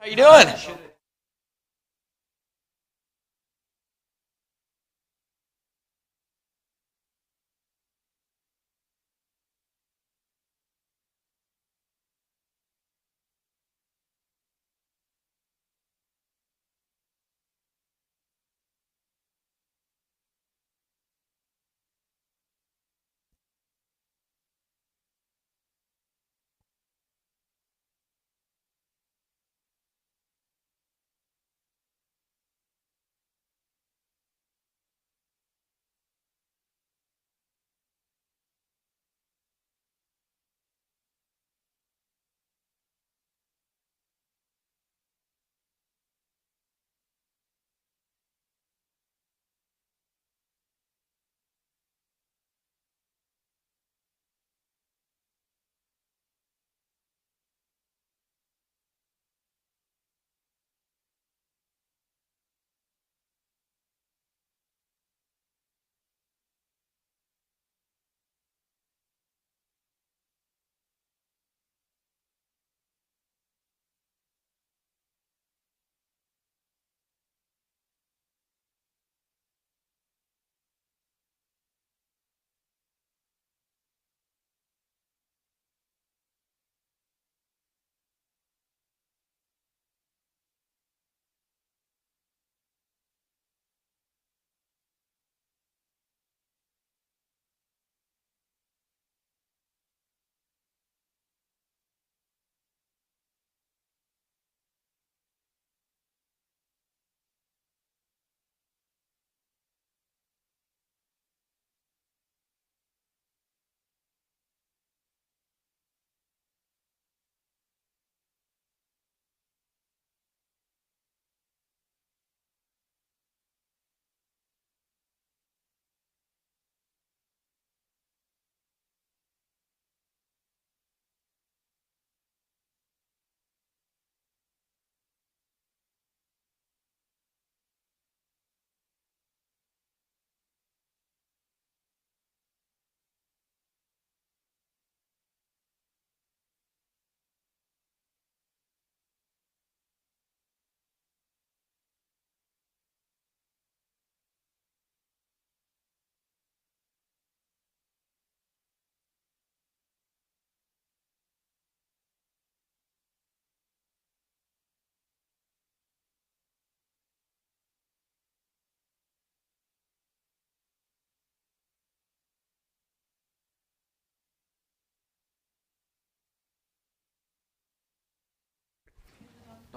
How you doing?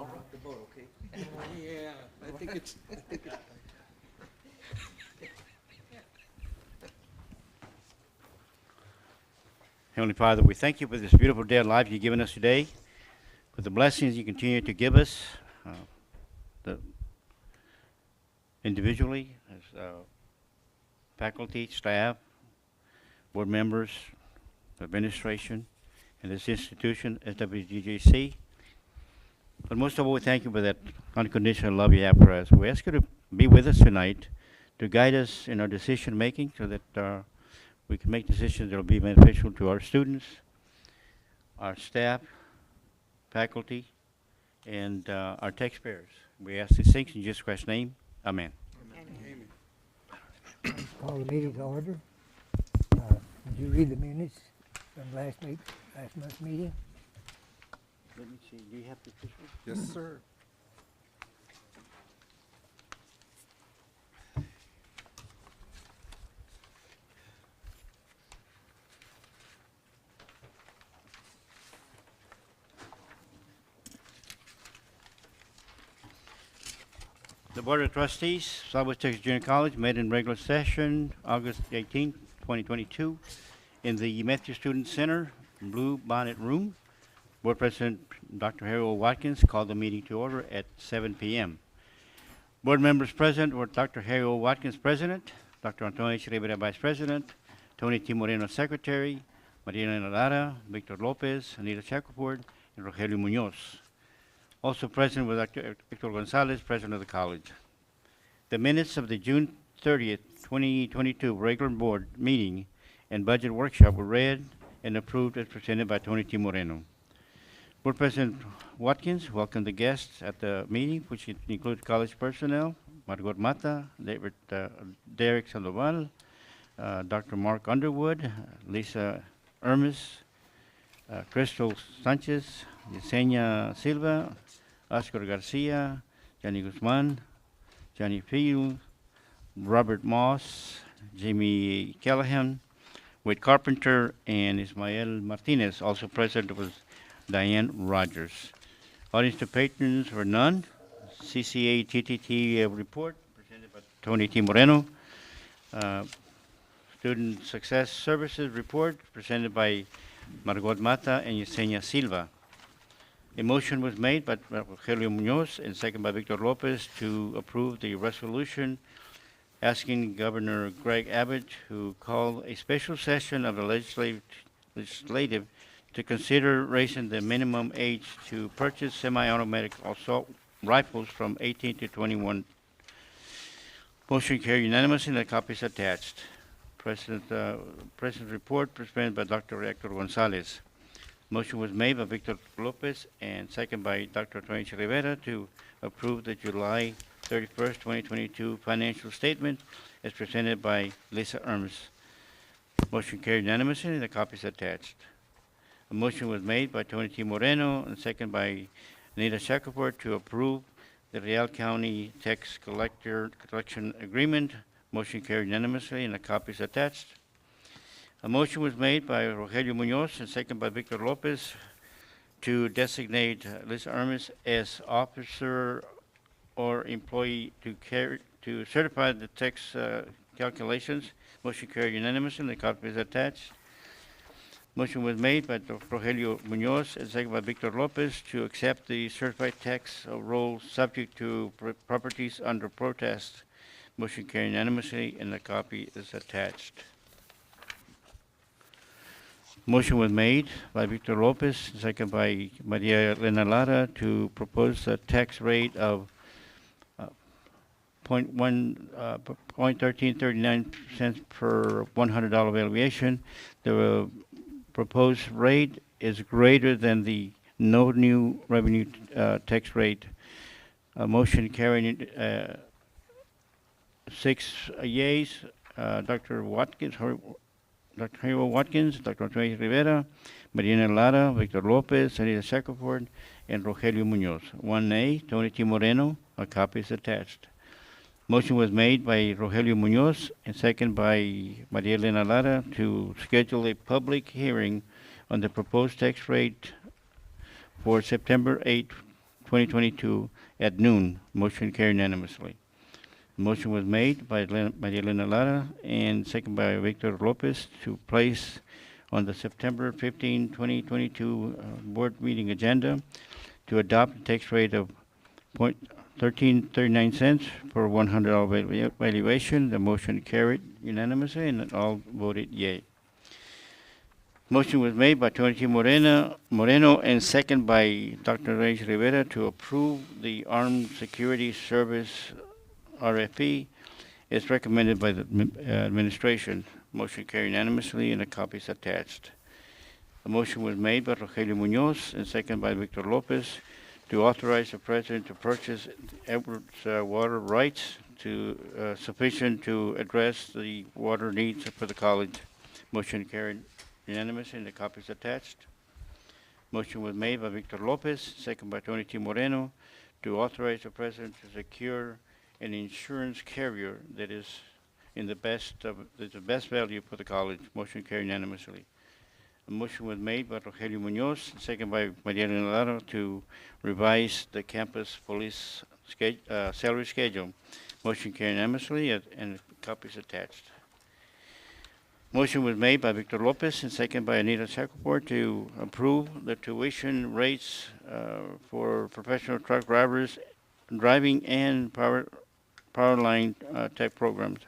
Don't rock the boat, okay? Yeah, I think it's, Heavenly Father, we thank you for this beautiful day of life you've given us today, for the blessings you continue to give us uh, the individually, as faculty, staff, board members, administration, and this institution, SWGJC. But most of all, we thank you for that unconditional love you have for us. We ask you to be with us tonight, to guide us in our decision making so that we can make decisions that will be beneficial to our students, our staff, faculty, and our taxpayers. We ask these things in Jesus Christ's name. Amen. Amy. Call the meeting to order. Did you read the minutes from last month's meeting? Let me see. Do you have the official? Yes, sir. The Board of Trustees, Southwest Texas Junior College, met in regular session August 18, 2022, in the Matthew Student Center, Bluebonnet Room. Board President Dr. Harry O. Watkins called the meeting to order at 7 p.m. Board members present were Dr. Harry O. Watkins, President, Dr. Antonio H. Rivera, Vice President, Tony T. Moreno, Secretary, Maria Elena Lara, Victor Lopez, Anita Shackelford, and Rogelio Munoz. Also present was Dr. Victor Gonzalez, President of the college. The minutes of the June 30th, 2022 regular board meeting and budget workshop were read and approved as presented by Tony T. Moreno. Board President Watkins. Welcome the guests at the meeting, which include college personnel, Margot Mata, Derek Sandoval, Dr. Mark Underwood, Lisa Ermis, Crystal Sanchez, Yesenia Silva, Oscar Garcia, Johnny Guzman, Johnny Field, Robert Moss, Jimmy Callahan, Wade Carpenter, and Ismael Martinez. Also present was Diane Rogers. Audience to patrons were none. CCA TTT report presented by Tony T. Moreno. Uh, Student Success Services report presented by Margot Mata and Yesenia Silva. A motion was made by Rogelio Munoz and second by Victor Lopez to approve the resolution asking Governor Greg Abbott to call a special session of the legislative to consider raising the minimum age to purchase semi-automatic assault rifles from 18 to 21. Motion carried unanimously, and the copy is attached. President's report presented by Dr. Hector Gonzalez. Motion was made by Victor Lopez and second by Dr. Tony Rivera to approve the July 31st, 2022 financial statement as presented by Lisa Erms. Motion carried unanimously, and the copy is attached. A motion was made by Tony T. Moreno and second by Anita Shackelford to approve the Real County Tax Collection Agreement. Motion carried unanimously, and a copy is attached. A motion was made by Rogelio Munoz and second by Victor Lopez to designate Liz Armis as officer or employee to certify the tax calculations. Motion carried unanimously, and the copy is attached. Motion was made by Rogelio Munoz and second by Victor Lopez to accept the certified tax roll subject to properties under protest. Motion carried unanimously, and the copy is attached. Motion was made by Victor Lopez, second by Maria Elena Lara, to propose a tax rate of 0.1339 cents per $100 valuation. The proposed rate is greater than the no new revenue tax rate. Motion carrying 6 yeas, Dr. Watkins, Dr. Hero Watkins, Dr. Antonio Rivera, Mariana Lara, Victor Lopez, Anita Shackelford, and Rogelio Munoz. 1 nay, Tony T. Moreno. A copy is attached. Motion was made by Rogelio Munoz and second by Maria Elena Lara to schedule a public hearing on the proposed tax rate for September 8, 2022 at noon. Motion carried unanimously. Motion was made by Maria Elena Lara and second by Victor Lopez to place on the September 15, 2022 board meeting agenda to adopt a tax rate of 0.1339 cents per $100 valuation. The motion carried unanimously, and all voted yea. Motion was made by Tony T. Moreno and second by Dr. Reyes Rivera to approve the Armed Security Service RFP is recommended by the administration. Motion carried unanimously, and a copy is attached. A motion was made by Rogelio Munoz and second by Victor Lopez to authorize the president to purchase Edwards water rights to sufficient to address the water needs for the college. Motion carried unanimously, and the copy is attached. Motion was made by Victor Lopez, second by Tony T. Moreno, to authorize the president to secure an insurance carrier that is the best value for the college. Motion carried unanimously. A motion was made by Rogelio Munoz, second by Maria Elena Lara, to revise the campus police salary schedule. Motion carried unanimously, and copies attached. Motion was made by Victor Lopez and second by Anita Shackelford to approve the tuition rates for professional truck drivers, driving and power line type programs.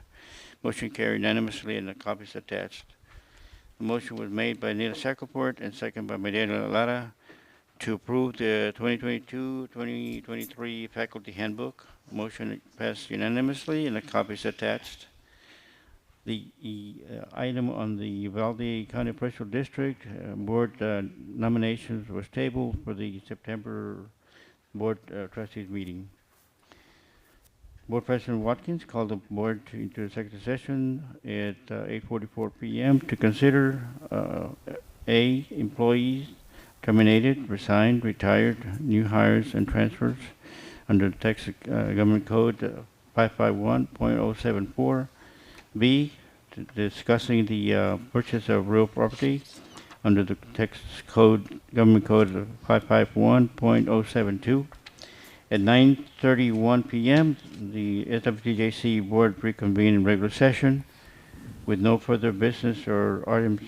Motion carried unanimously, and the copies attached. The motion was made by Anita Shackelford and second by Mariana Lara to approve the 2022-2023 faculty handbook. Motion passed unanimously, and the copies attached. The item on the Uvalde County Presidential District Board nominations was tabled for the September Board Trustees meeting. Board President Watkins called the board into executive session at 8:44 p.m. to consider A, employees terminated, resigned, retired, new hires, and transfers under the Texas Government Code 551.074. B, discussing the purchase of real property under the Texas Government Code of 551.072. At 9:31 p.m., the swtjc board reconvened in regular session with no further business or items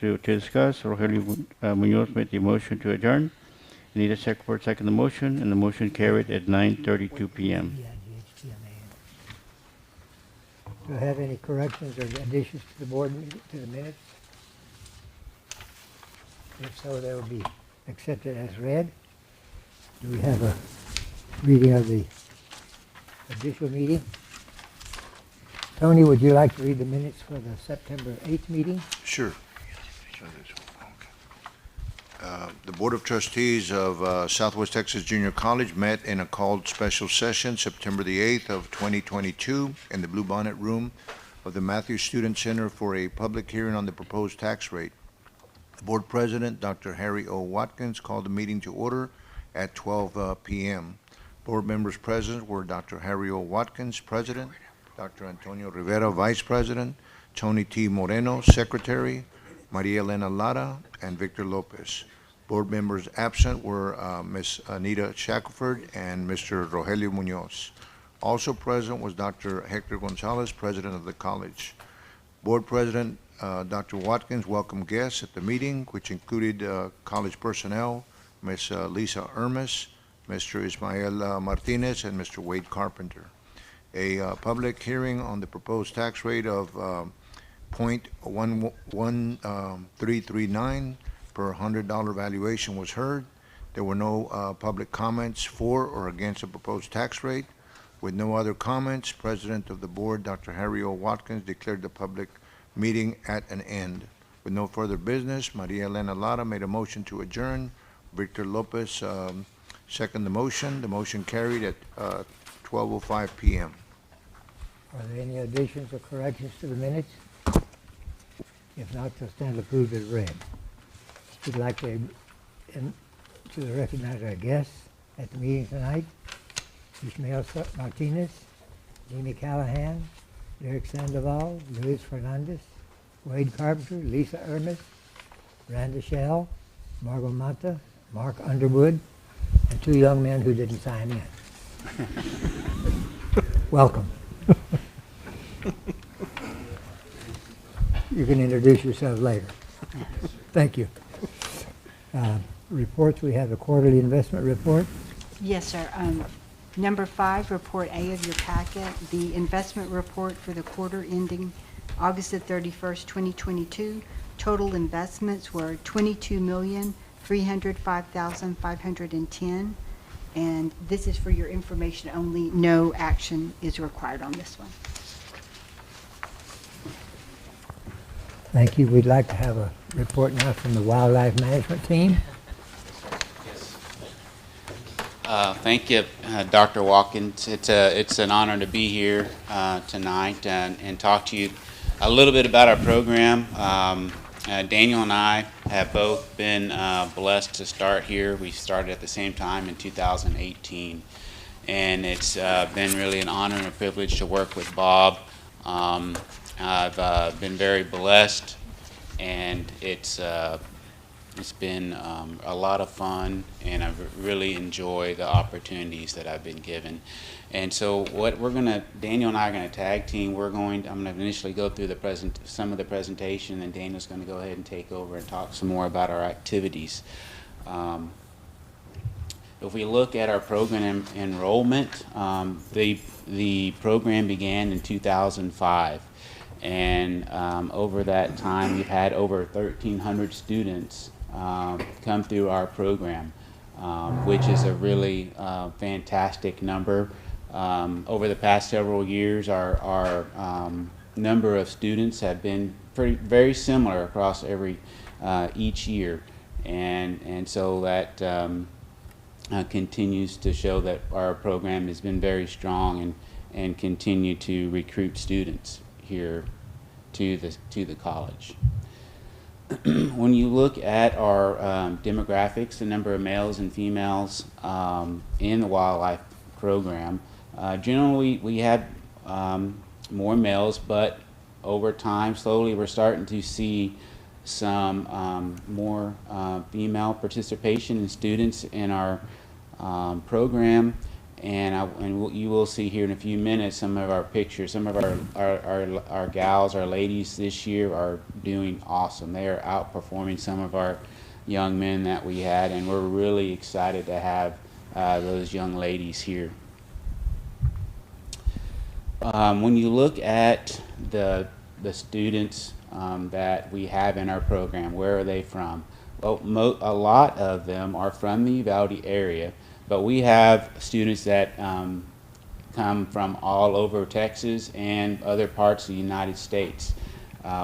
to discuss. Rogelio Munoz made the motion to adjourn. I need a second for second the motion, and the motion carried at 9:32 p.m. Do I have any corrections or additions to the board meeting, to the minutes? If so, they will be accepted as read. Do we have a reading of the official meeting? Tony, would you like to read the minutes for the September 8th meeting? Sure. The Board of Trustees of Southwest Texas Junior College met in a called special session September the 8th of 2022 in the Bluebonnet Room of the Matthews Student Center for a public hearing on the proposed tax rate. The Board President, Dr. Harry O. Watkins, called the meeting to order at 12 p.m. Board members present were Dr. Harry O. Watkins, President, Dr. Antonio Rivera, Vice President, Tony T. Moreno, Secretary, Maria Elena Lara, and Victor Lopez. Board members absent were Ms. Anita Shackelford and Mr. Rogelio Munoz. Also present was Dr. Hector Gonzalez, President of the college. Board President Dr. Watkins welcomed guests at the meeting, which included college personnel, Ms. Lisa Ermes, Mr. Ismael Martinez, and Mr. Wade Carpenter. A public hearing on the proposed tax rate of .11339 per $100 valuation was heard. There were no public comments for or against the proposed tax rate. With no other comments, President of the Board, Dr. Harry O. Watkins, declared the public meeting at an end. With no further business, Maria Elena Lara made a motion to adjourn. Victor Lopez seconded the motion. The motion carried at 12:05 p.m. Are there any additions or corrections to the minutes? If not, they'll stand approved as read. We'd like to recognize our guests at the meeting tonight. Ismael Martinez, Jamie Callahan, Derek Sandoval, Luis Fernandez, Wade Carpenter, Lisa Ermes, Randa Shell, Margot Mata, Mark Underwood, and two young men who didn't sign in. Welcome. You can introduce yourself later. Thank you. Reports, we have the quarterly investment report. Yes, sir. Number 5, Report A of your packet, the investment report for the quarter ending August the 31st, 2022. Total investments were $22,305,510, and this is for your information only. No action is required on this one. Thank you. We'd like to have a report now from the wildlife management team. Thank you, Dr. Watkins. It's an honor to be here tonight and talk to you a little bit about our program. Daniel and I have both been blessed to start here. We started at the same time in 2018, and it's been really an honor and a privilege to work with Bob. I've been very blessed, and it's been a lot of fun, and I really enjoy the opportunities that I've been given. And so what Daniel and I are going to tag team. I'm going to initially go through some of the presentation, and Daniel's going to go ahead and take over and talk some more about our activities. If we look at our program enrollment, the program began in 2005. And over that time, we've had over 1,300 students come through our program, which is a really fantastic number. Over the past several years, our number of students have been very similar across each year, and so that continues to show that our program has been very strong and continue to recruit students here to the college. When you look at our demographics, the number of males and females in the wildlife program, generally we have more males, but over time, slowly, we're starting to see some more female participation in students in our program. And you will see here in a few minutes some of our pictures. Some of our gals, our ladies this year are doing awesome. They are outperforming some of our young men that we had, and we're really excited to have those young ladies here. When you look at the students that we have in our program, where are they from? Well, a lot of them are from the Uvalde area, but we have students that come from all over Texas and other parts of the United States.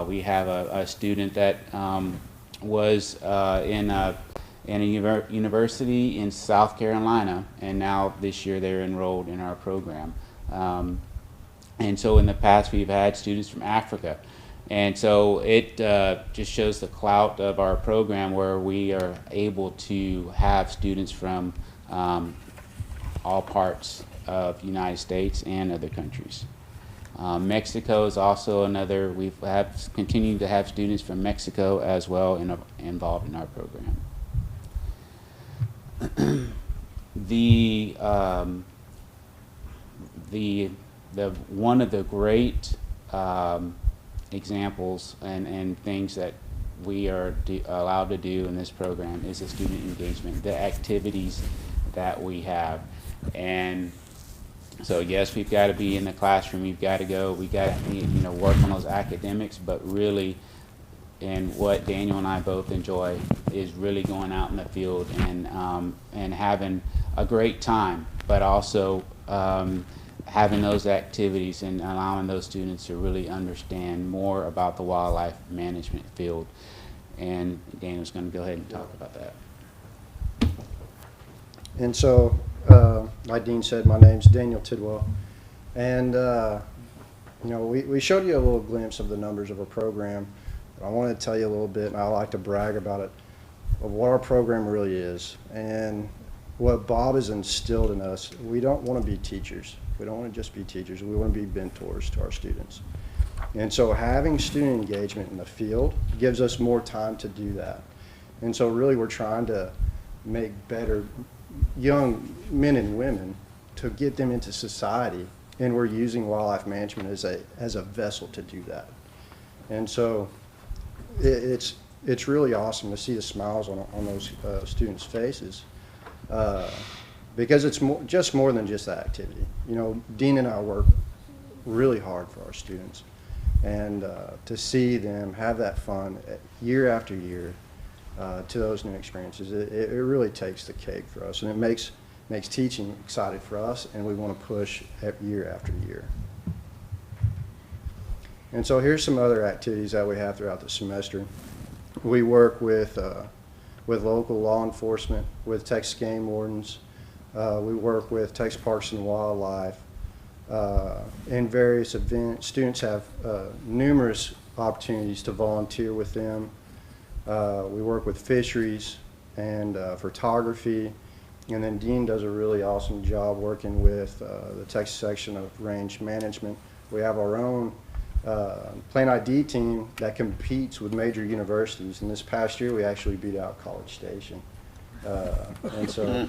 We have a student that was in a university in South Carolina, and now this year they're enrolled in our program. And so in the past we've had students from Africa. And so it just shows the clout of our program, where we are able to have students from all parts of the United States and other countries. Mexico is also another. We've continued to have students from Mexico as well involved in our program. One of the great examples and things that we are allowed to do in this program is the student engagement, the activities that we have. And so yes, we've got to be in the classroom, we've got to go, we've got to work on those academics, but really, and what Daniel and I both enjoy is really going out in the field and having a great time, but also having those activities and allowing those students to really understand more about the wildlife management field. And Daniel's going to go ahead and talk about that. And so, like Dean said, my name's Daniel Tidwell. And, we showed you a little glimpse of the numbers of our program. But I wanted to tell you a little bit, and I like to brag about it, of what our program really is. And what Bob has instilled in us, we don't want to be teachers. We don't want to just be teachers. We want to be mentors to our students. And so having student engagement in the field gives us more time to do that. And so really we're trying to make better young men and women to get them into society, and we're using wildlife management as a vessel to do that. And so it's really awesome to see the smiles on those students' faces, because it's just more than just that activity. Dean and I work really hard for our students, and to see them have that fun year after year to those new experiences, it really takes the cake for us, and it makes teaching exciting for us, and we want to push year after year. And so here's some other activities that we have throughout the semester. We work with local law enforcement, with Texas game wardens. We work with Texas Parks and Wildlife in various events. Students have numerous opportunities to volunteer with them. We work with fisheries and photography, and then Dean does a really awesome job working with the Texas section of range management. We have our own Plain ID team that competes with major universities, and this past year we actually beat out College Station. And so,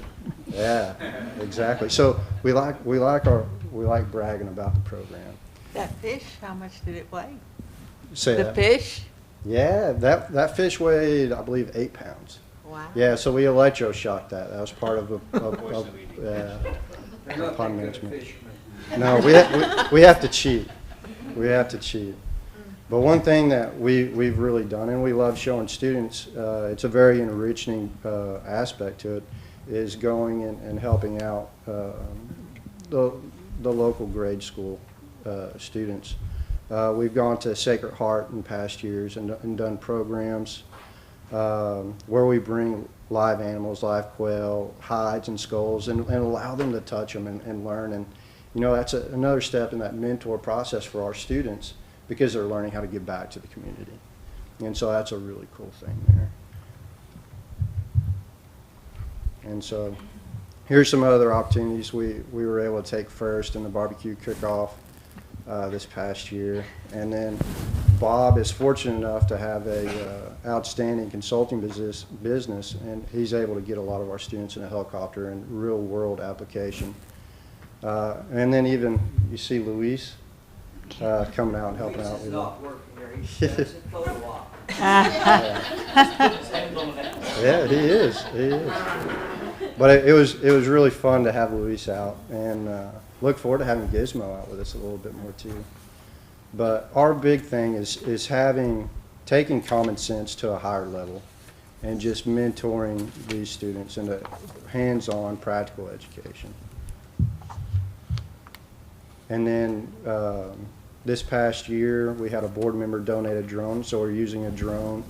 yeah, exactly. So we like bragging about the program. That fish, how much did it weigh? Say The that. fish? Yeah, that fish weighed, I believe, 8 pounds. Wow. Yeah, so we electroshocked that. That was part of pond management. No, we have to cheat. We have to cheat. But one thing that we've really done, and we love showing students, it's a very enriching aspect to it, is going and helping out the local grade school students. We've gone to Sacred Heart in past years and done programs where we bring live animals, live quail, hides and skulls, and allow them to touch them and learn. And, you know, that's another step in that mentor process for our students because they're learning how to give back to the community. And so that's a really cool thing there. And so here's some other opportunities we were able to take first in the barbecue cook-off this past year. And then Bob is fortunate enough to have a outstanding consulting business, and he's able to get a lot of our students in a helicopter and real world application. And then even you see Luis coming out and helping out Luis with is it. not working here. He's a photo op. Yeah, he is. He is. But it was really fun to have Luis out, and look forward to having Gizmo out with us a little bit more too. But our big thing is taking common sense to a higher level and just mentoring these students into hands-on practical education. And then this past year, we had a board member donate a drone, so we're using a drone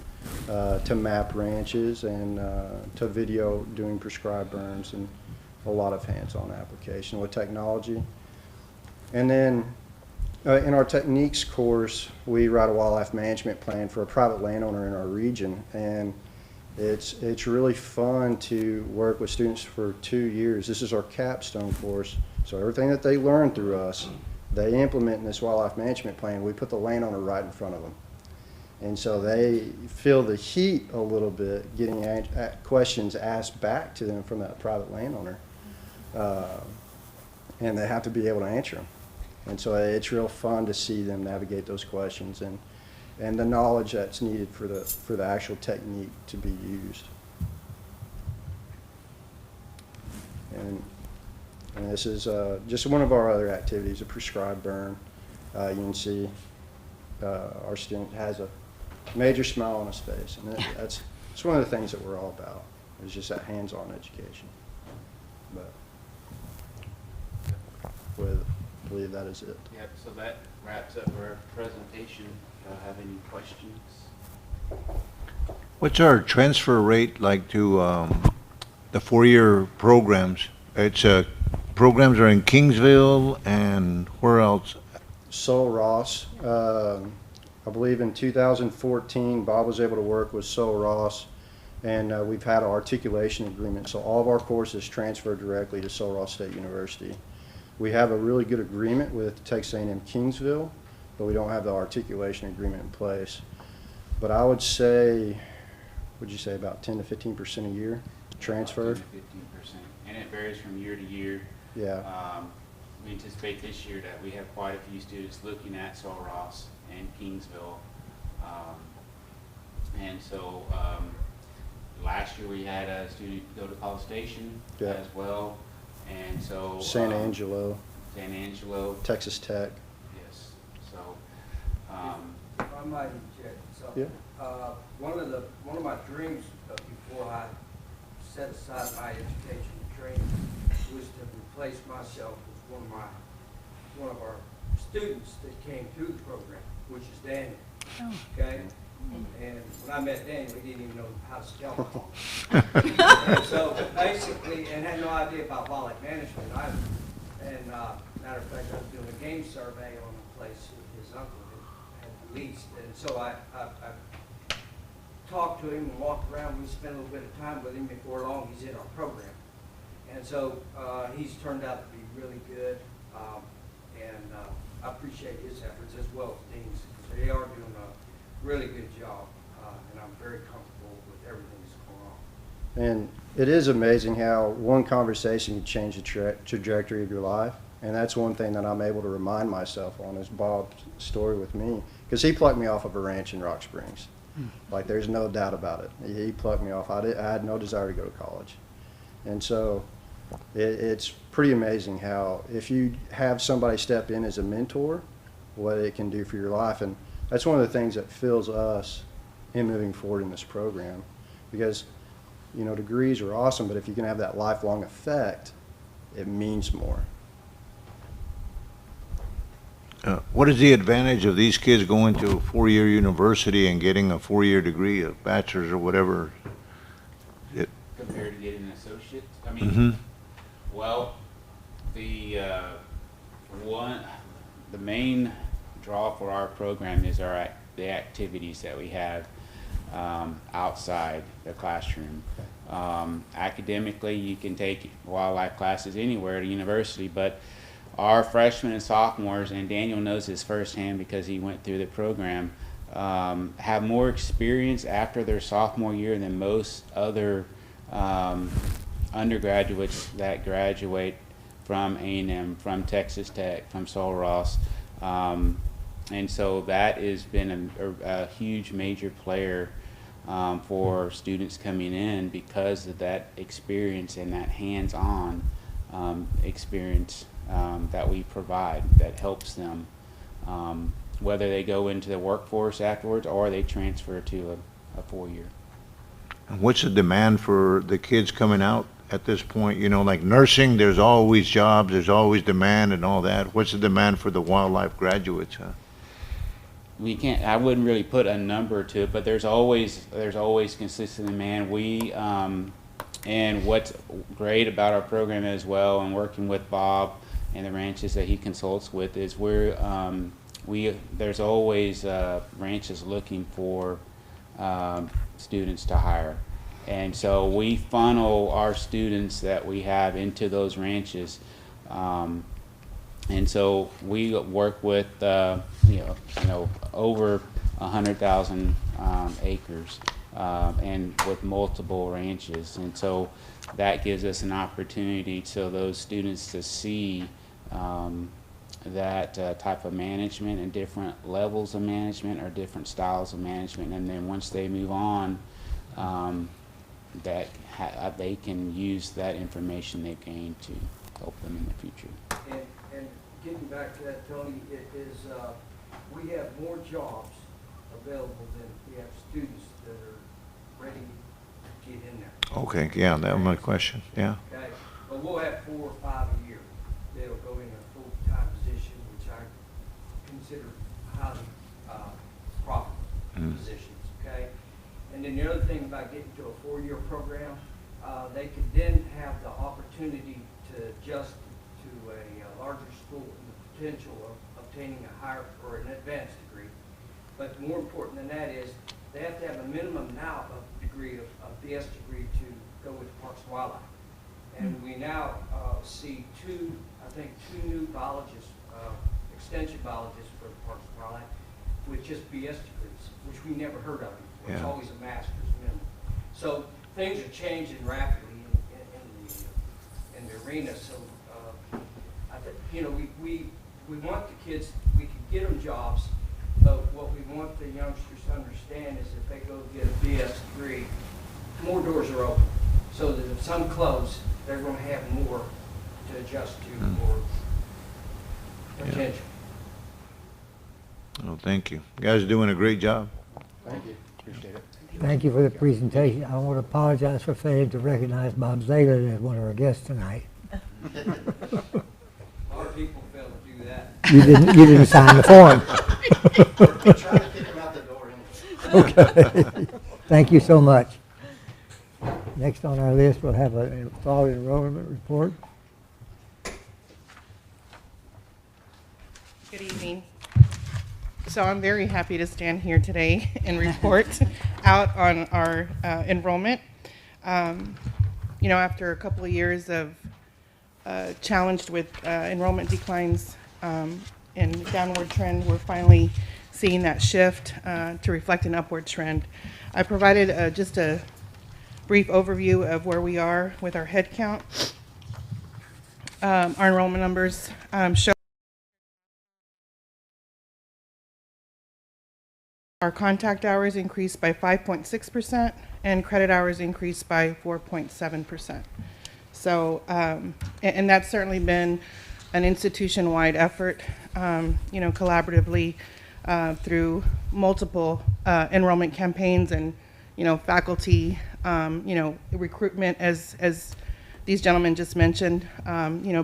to map ranches and to video doing prescribed burns, and a lot of hands-on application with technology. And then in our techniques course, we write a wildlife management plan for a private landowner in our region, and it's really fun to work with students for 2 years. This is our capstone course, so everything that they learn through us, they implement in this wildlife management plan. We put the landowner right in front of them. And so they feel the heat a little bit, getting questions asked back to them from that private landowner. And they have to be able to answer them. And so it's real fun to see them navigate those questions and the knowledge that's needed for the actual technique to be used. And this is just one of our other activities, a prescribed burn. You can see our student has a major smile on his face, and it's one of the things that we're all about, is just that hands-on education. But I believe that is it. Yep, so that wraps up our presentation. Do you have any questions? What's our transfer rate like to the 4-year programs? It's programs are in Kingsville, and where else? Sol Ross, I believe in 2014, Bob was able to work with Sol Ross, and we've had an articulation agreement. So all of our courses transfer directly to Sol Ross State University. We have a really good agreement with Texas A&M Kingsville, but we don't have the articulation agreement in place. But I would say, would you say about 10 to 15% a year transferred? 10 to 15%, and it varies from year to year. Yeah. We anticipate this year that we have quite a few students looking at Sol Ross and Kingsville. And so last year we had a student go to College Station as well. And so San Angelo, Texas Tech. Yes. So If I might interject something. Yeah. One of my dreams before I set aside my education and training was to replace myself with one of our students that came through the program, which is Daniel. Okay? And when I met Daniel, he didn't even know how to spell it. And so basically, and had no idea about wildlife management either. And matter of fact, I was doing a game survey on a place with his uncle had leased. And so I talked to him and walked around. We spent a little bit of time with him. Before long, he's in our program. And so he's turned out to be really good. And I appreciate his efforts as well as Dean's. They are doing a really good job, and I'm very comfortable with everything that's going on. And it is amazing how one conversation can change the trajectory of your life. And that's one thing that I'm able to remind myself on is Bob's story with me. Because he plucked me off of a ranch in Rock Springs. Like, there's no doubt about it. He plucked me off. I had no desire to go to college. And so it's pretty amazing how if you have somebody step in as a mentor, what it can do for your life. And that's one of the things that fills us in moving forward in this program. Because, you know, degrees are awesome, but if you can have that lifelong effect, it means more. What is the advantage of these kids going to a four-year university and getting a four-year degree, a bachelor's or whatever? Compared to getting an associate, I mean, Mm-hmm. well, the the main draw for our program is the activities that we have outside the classroom. Academically, you can take wildlife classes anywhere at a university, but our freshmen and sophomores, and Daniel knows this firsthand because he went through the program, have more experience after their sophomore year than most other undergraduates that graduate from A&M, from Texas Tech, from Sul Ross. And so that has been a huge major player for students coming in because of that experience and that hands-on experience that we provide that helps them, whether they go into the workforce afterwards or they transfer to a four-year. And what's the demand for the kids coming out at this point? You know, like nursing, there's always jobs, there's always demand and all that. What's the demand for the wildlife graduates? We can't. I wouldn't really put a number to it, but there's always consistent demand. And what's great about our program as well, and working with Bob and the ranches that he consults with, is there's always ranches looking for students to hire, and so we funnel our students that we have into those ranches. And so we work with over 100,000 acres and with multiple ranches, and so that gives us an opportunity to those students to see that type of management and different levels of management or different styles of management, and then once they move on, they can use that information they've gained to help them in the future. And getting back to that, Tony, it is, we have more jobs available than we have students that are ready to get in there. Okay, yeah, that was my question, yeah. Okay, but we'll have 4 or 5 a year that'll go in a full-time position, which I consider highly profitable positions, okay? And then the other thing about getting to a 4-year program, they could then have the opportunity to adjust to a larger school and the potential of obtaining a higher or an advanced degree. But more important than that is they have to have a minimum now of degree of BS degree to go with Parks and Wildlife. And we now see two new biologists, extension biologists for the Parks and Wildlife with just BS degrees, which we never heard of before. It's Yeah. always a master's minimum. So things are changing rapidly in the arena. So I think we want the kids, we can get them jobs, but what we want the youngsters to understand is if they go get a BS degree, more doors are open. So that if some close, they're going to have more to adjust to or potential. Oh, thank you. You guys are doing a great job. Thank you. Appreciate it. Thank you for the presentation. I want to apologize for failing to recognize Bob Zaylor as one of our guests tonight. A lot of people fail to do that. You didn't sign the form. We're trying to kick him out the door anyway. Okay. Thank you so much. Next on our list, we'll have a fall enrollment report. Good evening. So I'm very happy to stand here today and report out on our enrollment. After a couple of years of challenged with enrollment declines and downward trend, we're finally seeing that shift to reflect an upward trend. I provided just a brief overview of where we are with our head count. Our enrollment numbers show our contact hours increased by 5.6% and credit hours increased by 4.7%. So, and that's certainly been an institution-wide effort, collaboratively through multiple enrollment campaigns and, faculty, recruitment as these gentlemen just mentioned,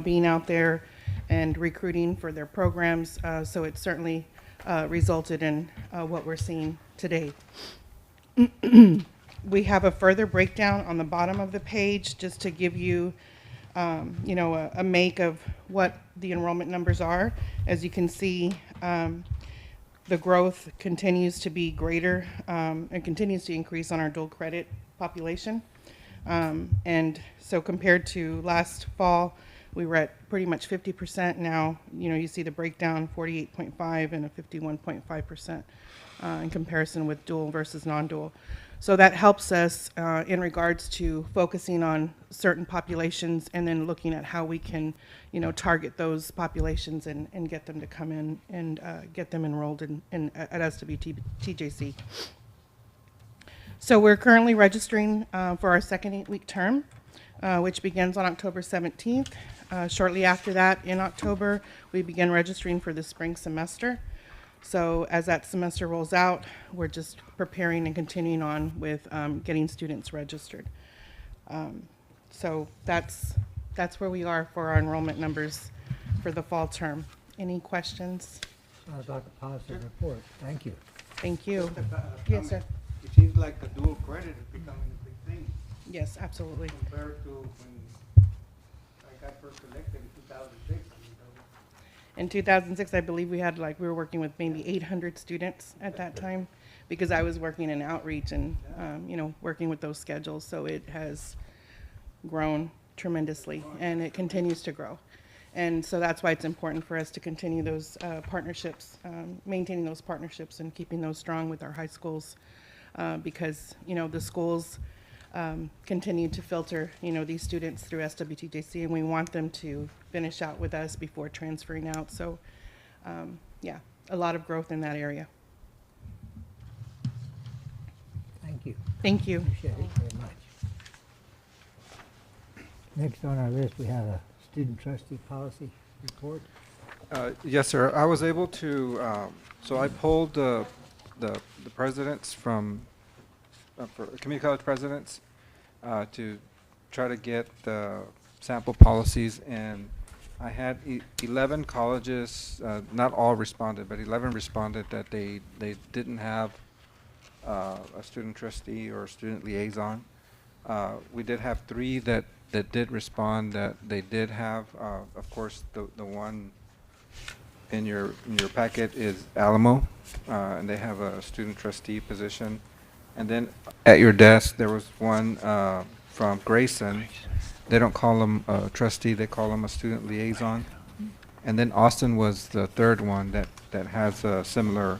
being out there and recruiting for their programs. So it certainly resulted in what we're seeing today. We have a further breakdown on the bottom of the page just to give you, a make of what the enrollment numbers are. As you can see, the growth continues to be greater and continues to increase on our dual credit population. And so compared to last fall, we were at pretty much 50%. Now, you see the breakdown, 48.5 and a 51.5% in comparison with dual versus non-dual. So that helps us in regards to focusing on certain populations and then looking at how we can, target those populations and get them to come in and get them enrolled at SWTJC. So we're currently registering for our second 8-week term, which begins on October 17th. Shortly after that, in October, we begin registering for the spring semester. So as that semester rolls out, we're just preparing and continuing on with getting students registered. So that's where we are for our enrollment numbers for the fall term. Any questions? Sounds like a positive report. Thank you. Thank you. Just a Yes, sir. comment. It seems like the dual credit is becoming a big thing Yes, absolutely. compared to when I got first elected in 2006. In 2006, I believe we were working with maybe 800 students at that time because I was working in outreach and, working with those schedules. So it has grown tremendously and it continues to grow. And so that's why it's important for us to continue those partnerships, maintaining those partnerships and keeping those strong with our high schools because, the schools continue to filter, these students through SWTJC, and we want them to finish out with us before transferring out. So, a lot of growth in that area. Thank you. Thank you. Appreciate it very much. Next on our list, we have a student trustee policy report. Yes, sir. I was able to, so I polled the presidents from, for community college presidents to try to get the sample policies, and I had 11 colleges, not all responded, but 11 responded that they didn't have a student trustee or a student liaison. We did have 3 that did respond that they did have. Of course, the one in your packet is Alamo, and they have a student trustee position. And then at your desk, there was one from Grayson. They don't call them a trustee, they call them a student liaison. And then Austin was the third one that has a similar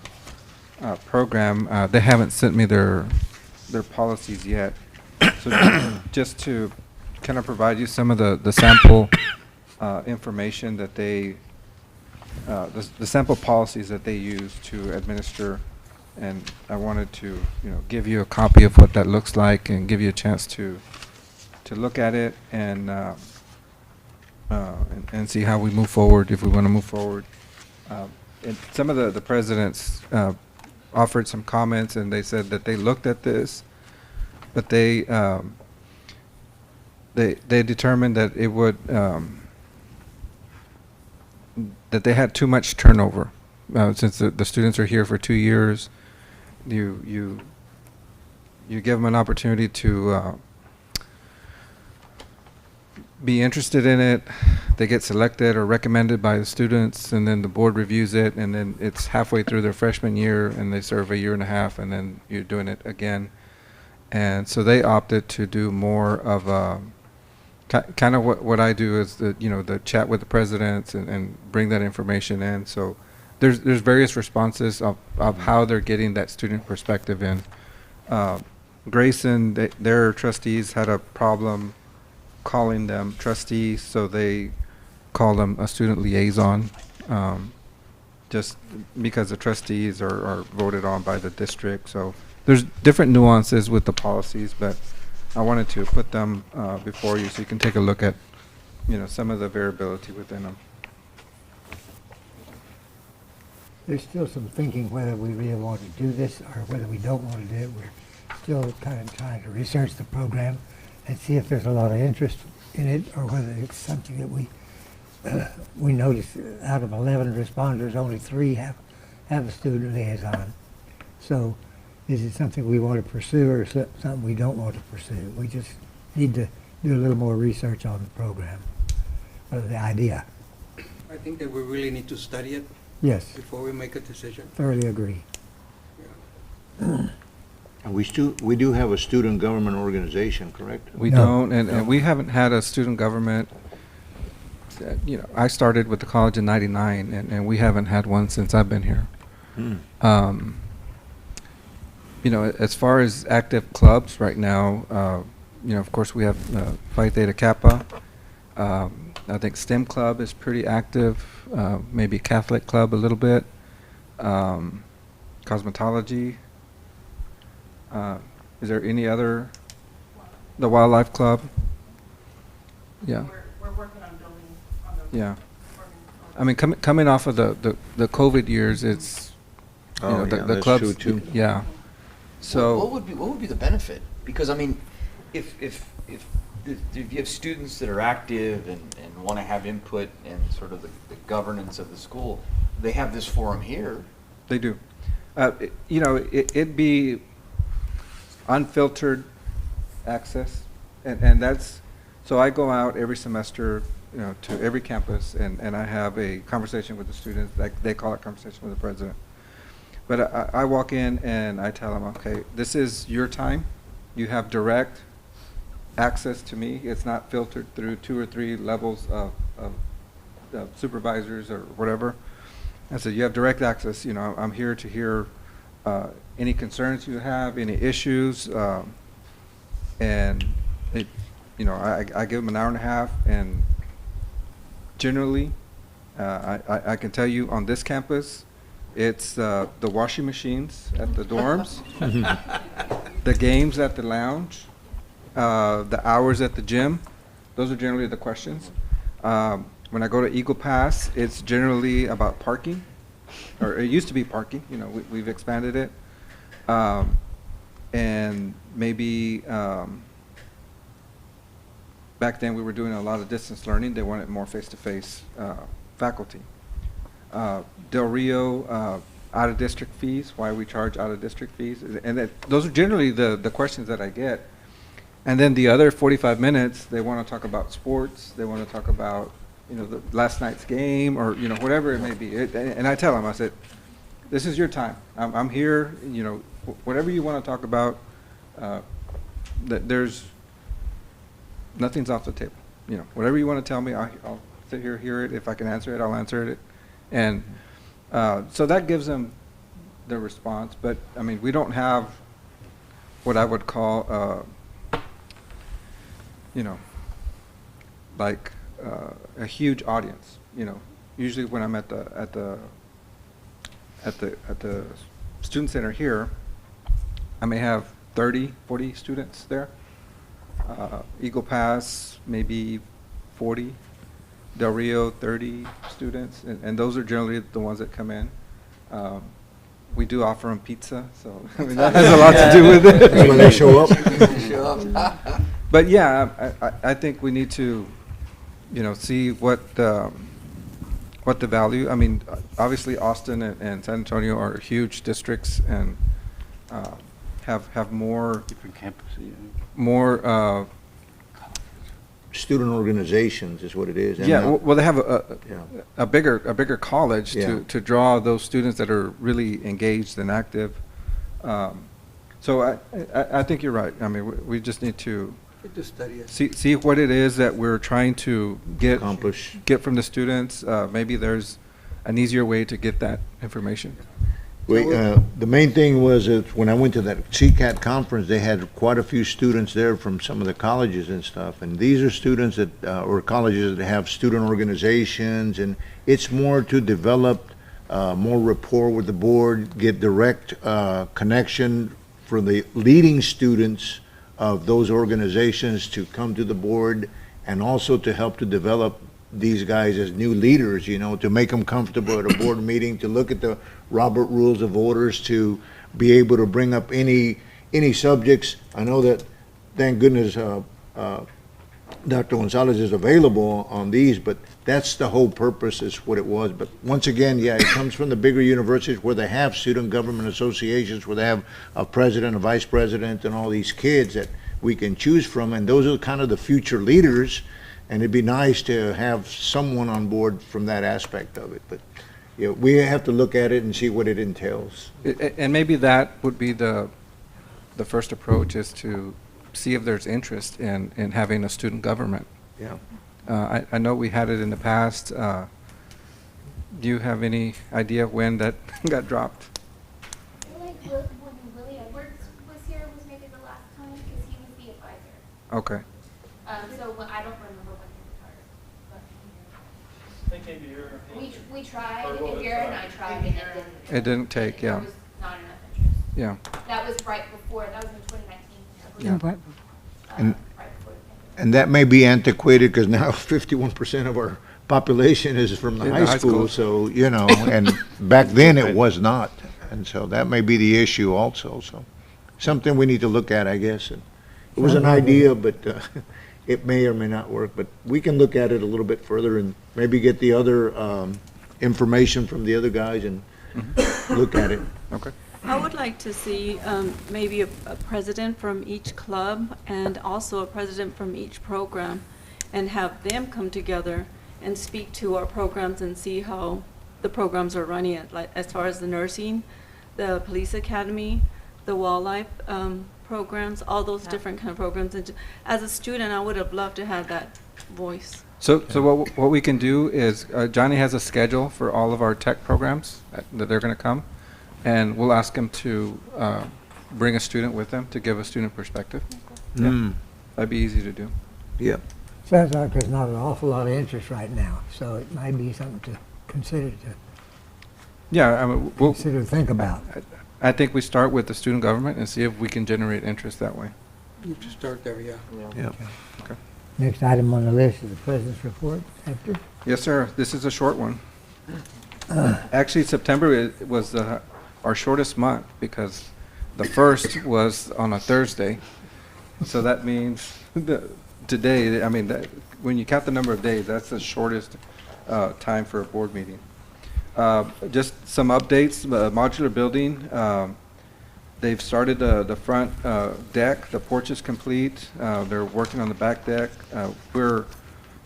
program. They haven't sent me their policies yet. So just to kind of provide you some of the sample information that the sample policies that they use to administer, and I wanted to give you a copy of what that looks like and give you a chance to look at it and see how we move forward, if we want to move forward. And some of the presidents offered some comments, and they said that they looked at this, but they determined that it would that they had too much turnover. Since the students are here for 2 years, you give them an opportunity to be interested in it. They get selected or recommended by the students, and then the board reviews it, and then it's halfway through their freshman year, and they serve a year and a half, and then you're doing it again. And so they opted to do more of a kind of what I do is the chat with the presidents and bring that information in. So there's various responses of how they're getting that student perspective in. Grayson, their trustees had a problem calling them trustees, so they call them a student liaison, just because the trustees are voted on by the district. So there's different nuances with the policies, but I wanted to put them before you so you can take a look at some of the variability within them. There's still some thinking whether we really want to do this or whether we don't want to do it. We're still kind of trying to research the program and see if there's a lot of interest in it or whether it's something that we we noticed out of 11 responders, only 3 have a student liaison. So is it something we want to pursue or something we don't want to pursue? We just need to do a little more research on the program, or the idea. I think that we really need to study it Yes, before we make a decision. thoroughly agree. And we do have a student government organization, correct? We No. don't, and we haven't had a student government. You know, I started with the college in '99, and we haven't had one since I've been here. You know, as far as active clubs right now, you know, of course we have Phi Theta Kappa. I think STEM Club is pretty active, maybe Catholic Club a little bit. Cosmetology. Is there any other? The Wildlife Club? Yeah. We're working on building on the. Yeah. I mean, coming off of the COVID years, it's, you know, the that's clubs. true, too. Yeah. So. What would be the benefit? Because, I mean, if you have students that are active and want to have input in sort of the governance of the school, they have this forum here. They do. You know, it'd be unfiltered access, and that's, so I go out every semester, you know, to every campus, and I have a conversation with the students. Like they call it conversation with the president. But I walk in and I tell them, okay, this is your time. You have direct access to me. It's not filtered through 2 or 3 levels of supervisors or whatever. I said, you have direct access. You know, I'm here to hear any concerns you have, any issues, and it, you know, I give them an hour and a half, and generally, I can tell you on this campus, it's the washing machines at the dorms, the games at the lounge, the hours at the gym. Those are generally the questions. When I go to Eagle Pass, it's generally about parking, or it used to be parking. You know, we've expanded it, and maybe back then we were doing a lot of distance learning. They wanted more face-to-face faculty. Del Rio, out-of-district fees, why we charge out-of-district fees, and those are generally the questions that I get. And then the other 45 minutes, they want to talk about sports. They want to talk about, you know, the last night's game, or, you know, whatever it may be. And I tell them, I said, this is your time. I'm here, you know, whatever you want to talk about, there's, nothing's off the table. You know, whatever you want to tell me, I'll sit here, hear it. If I can answer it, I'll answer it. And so that gives them the response. But, I mean, we don't have what I would call, you know, like a huge audience. You know, usually when I'm at the student center here, I may have 30, 40 students there. Eagle Pass, maybe 40. Del Rio, 30 students, and those are generally the ones that come in. We do offer them pizza, so I mean, that has a lot to do with it. That's when they show up. But yeah, I think we need to, you know, see what the value. I mean, obviously Austin and San Antonio are huge districts and have more Different campuses. more. Student organizations is what it is. Yeah, well, they have Yeah. a bigger college Yeah. to draw those students that are really engaged and active. So I think you're right. I mean, we just need to To study it. see what it is that we're trying to Accomplish. get from the students. Maybe there's an easier way to get that information. The main thing was that when I went to that CCAT conference, they had quite a few students there from some of the colleges and stuff. And these are students that, or colleges that have student organizations, and it's more to develop more rapport with the board, get direct connection for the leading students of those organizations to come to the board, and also to help to develop these guys as new leaders, you know, to make them comfortable at a board meeting, to look at the Robert Rules of Orders, to be able to bring up any subjects. I know that, thank goodness, Dr. Gonzalez is available on these, but that's the whole purpose, is what it was. But once again, yeah, it comes from the bigger universities where they have student government associations, where they have a president, a vice president, and all these kids that we can choose from, and those are kind of the future leaders, and it'd be nice to have someone on board from that aspect of it. But yeah, we have to look at it and see what it entails. And maybe that would be the first approach, is to see if there's interest in having a student government. Yeah. I know we had it in the past. Do you have any idea when that got dropped? I feel like when Willie Edwards was here was maybe the last time, because he was the advisor. Okay. So I don't remember when he retired. They came here. But we tried, Vera and I tried, and it didn't. It didn't take, yeah. There was not enough interest. Yeah. That was right before, that was in 2019. I Yeah. believe. And- Right before the pandemic. And that may be antiquated, because now 51% of our population is from the In the high high school, school. so, you know, and back then it was not. And so that may be the issue also, so something we need to look at, I guess. And it was an idea, but it may or may not work, but we can look at it a little bit further and maybe get the other information from the other guys and look at it. Okay. I would like to see maybe a president from each club and also a president from each program, and have them come together and speak to our programs and see how the programs are running, like as far as the nursing, the police academy, the wildlife programs, all those different kind of programs. And as a student, I would have loved to have that voice. So what we can do is, Johnny has a schedule for all of our tech programs that they're going to come, and we'll ask them to bring a student with them to give a student perspective. Yeah. That'd be easy to do. Yeah. Sounds like there's not an awful lot of interest right now, so it might be something to consider Yeah, I mean, we'll, think about. I think we start with the student government and see if we can generate interest that way. You just start there, yeah. Yeah. Okay. Next item on the list is the president's report. Hector? Yes, sir. This is a short one. Actually, September was our shortest month, because the first was on a Thursday. So that means today, I mean, when you count the number of days, that's the shortest time for a board meeting. Just some updates. Modular building, they've started the front deck. The porch is complete. They're working on the back deck.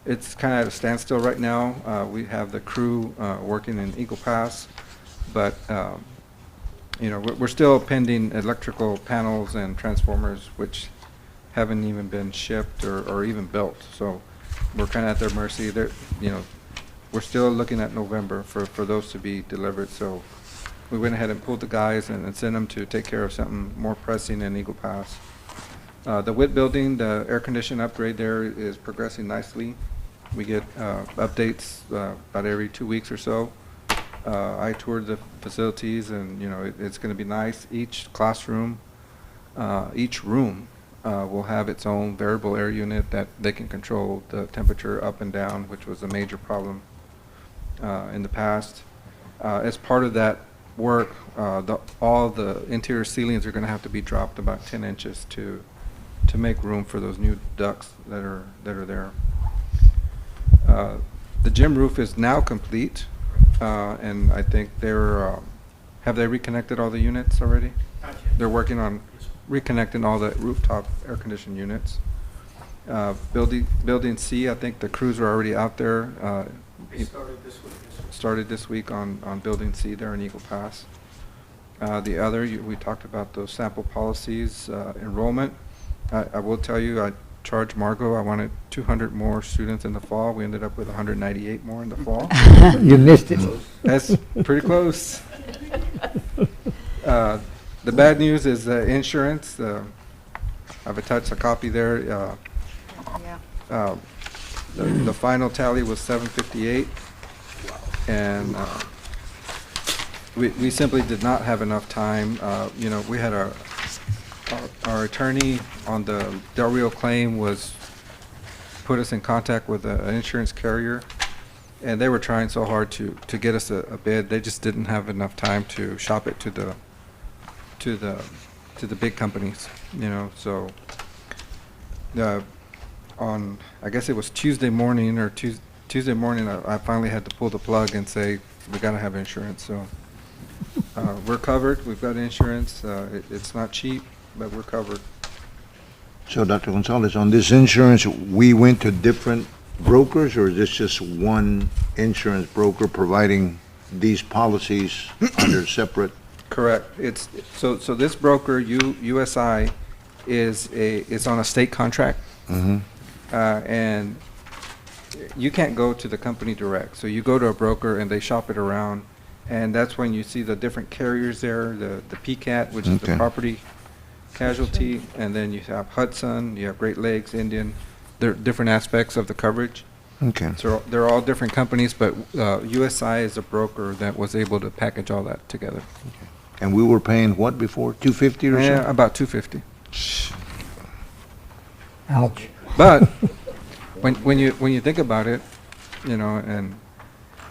It's kind of at a standstill right now. We have the crew working in Eagle Pass, but you know, we're still pending electrical panels and transformers, which haven't even been shipped or even built. So we're kind of at their mercy. You know, we're still looking at November for those to be delivered. So we went ahead and pulled the guys and sent them to take care of something more pressing in Eagle Pass. The WIT building, the air condition upgrade there is progressing nicely. We get updates about every 2 weeks or so. I toured the facilities, and you know, it's going to be nice. Each classroom, each room will have its own variable air unit that they can control the temperature up and down, which was a major problem in the past. As part of that work, all the interior ceilings are going to have to be dropped about 10 inches to make room for those new ducts that are there. The gym roof is now complete, and I think have they reconnected all the units already? They're working on reconnecting all the rooftop air conditioned units. Building C, I think the crews are already out there. Started this week on Building C there in Eagle Pass. The other, we talked about those sample policies, enrollment. I will tell you, I charged Margot, I wanted 200 more students in the fall. We ended up with 198 more in the fall. You missed it. That's pretty close. The bad news is insurance. I've attached a copy there. The final tally was 758, and we simply did not have enough time. You know, we had our attorney on the Del Rio claim put us in contact with an insurance carrier, and they were trying so hard to get us a bid. They just didn't have enough time to shop it to the big companies, you know. So on, I guess it was Tuesday morning or Tuesday morning, I finally had to pull the plug and say, we gotta have insurance, so. We're covered, we've got insurance, it's not cheap, but we're covered. So, Dr. Gonzalez, on this insurance, we went to different brokers, or is this just one insurance broker providing these policies under separate? Correct. So this broker, USI, is on a state contract. Mhm. And you can't go to the company direct. So you go to a broker and they shop it around. And that's when you see the different carriers there, the PCAT, which is the Okay. property casualty, and then you have Hudson, you have Great Lakes, Indian. They're different aspects of the coverage. Okay. So they're all different companies, but USI is a broker that was able to package all that together. And we were paying what before, 250 or Yeah, so? about 250. Ouch. But when you think about it, you know, and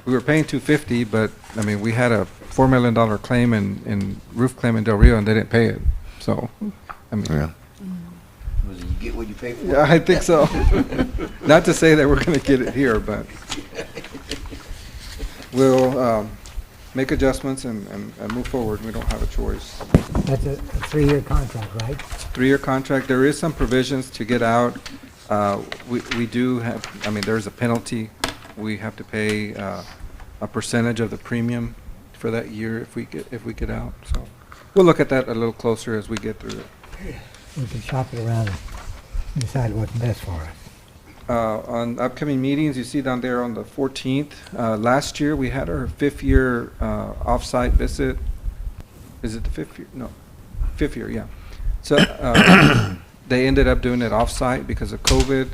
we were paying 250, but I mean, we had a $4 million claim in roof claim in Del Rio, and they didn't pay it. So, I mean, Yeah. Was it you get what you pay for? yeah, I think so. Not to say that we're going to get it here, but we'll make adjustments and move forward. We don't have a choice. That's a 3-year contract, right? 3-year contract. There is some provisions to get out. We do have, I mean, there's a penalty. We have to pay a percentage of the premium for that year if we get out. So we'll look at that a little closer as we get through it. We can shop it around and decide what's best for us. On upcoming meetings, you see down there on the 14th, last year we had our 5th year off-site visit. Is it the 5th year? No, 5th year, yeah. So they ended up doing it off-site because of COVID.